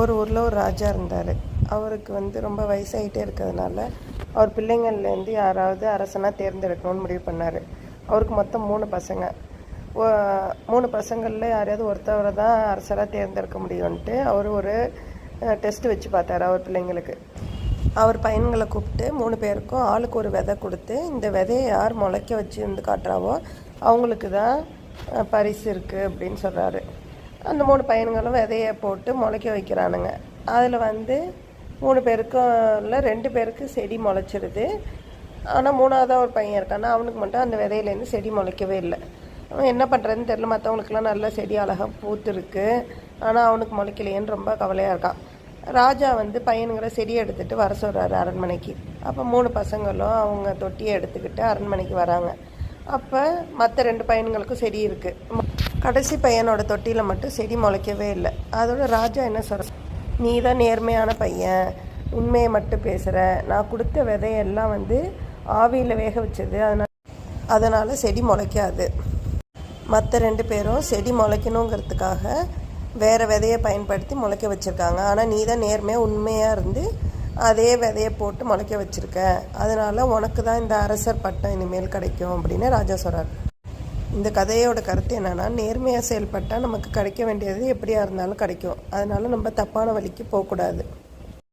ஒரு ஊரில் ஒரு ராஜா இருந்தார். அவருக்கு ரொம்ப வயசாகிட்டே இருக்கிறதுனால அவர் பிள்ளைங்கள்லேருந்து யாராவது அரசனாக தேர்ந்தெடுக்கணும்னு முடிவு பண்ணார். அவருக்கு மொத்தம் 3 பசங்க. 3 பசங்களில் யாரையாவது ஒருத்தவரை தான் அரசராக தேர்ந்தெடுக்க முடியும்ன்ட்டு அவர் ஒரு டெஸ்ட் வச்சு பார்த்தார் அவர் பிள்ளைங்களுக்கு. அவர் பையன்களை கூப்பிட்டு 3 பேருக்கும் ஆளுக்கு ஒரு விதை கொடுத்து, இந்த விதையை யார் முளைக்க வச்சு வந்து காட்டுறாவோ அவங்களுக்கு தான் பரிசு இருக்குது அப்படின்னு சொல்கிறாரு. அந்த 3 பையன்களும் விதையை போட்டு முளைக்க வைக்கிறானுங்க. அதில் 3 பேருக்கும் இல்லை 2 பேருக்கு செடி முளைச்சிருது. ஆனால் 3ஆவதாக ஒரு பையன் இருக்கான்னா அவனுக்கு மட்டும் அந்த விதையிலேருந்து செடி முளைக்கவே இல்லை. அவன் என்ன பண்ணுறதுன்னு தெரில. மற்றவங்களுக்குலாம் நல்ல செடி அழகாக பூத்துருக்கு, ஆனால் அவனுக்கு முளைக்கலையேன்னு ரொம்ப கவலையாக இருக்கான். ராஜா பையனுங்களை செடியை எடுத்துகிட்டு வர சொல்கிறாரு அரண்மனைக்கு. அப்போ 3 பசங்களும் அவங்க தொட்டியை எடுத்துக்கிட்டு அரண்மனைக்கு வராங்க. அப்போ மற்ற 2 பையன்களுக்கும் செடி இருக்குது. கடைசி பையனோட தொட்டியில் மட்டும் செடி முளைக்கவே இல்லை. அதோட ராஜா என்ன சொல்கிற, நீ தான் நேர்மையான பையன், உண்மையை மட்டும் பேசுகிற, நான் கொடுத்த விதையெல்லாம் ஆவியில் வேக வச்சது, அதனால் செடி முளைக்காது. மற்ற 2 பேரும் செடி முளைக்கணுங்கிறதுக்காக வேறு விதையை பயன்படுத்தி முளைக்க வச்சுருக்காங்க. ஆனால் நீ தான் நேர்மையாக உண்மையாக இருந்து அதே விதையை போட்டு முளைக்க வச்சுருக்க, அதனால் உனக்கு தான் இந்த அரசர் பட்டம் இனிமேல் கிடைக்கும் அப்படின்னு ராஜா சொல்கிறார். இந்த கதையோட கருத்து என்னென்னா, நேர்மையாக செயல்பட்டால் நமக்கு கிடைக்க வேண்டியது எப்படியா இருந்தாலும் கிடைக்கும். அதனால் நம்ம தப்பான வழிக்கு போகக்கூடாது.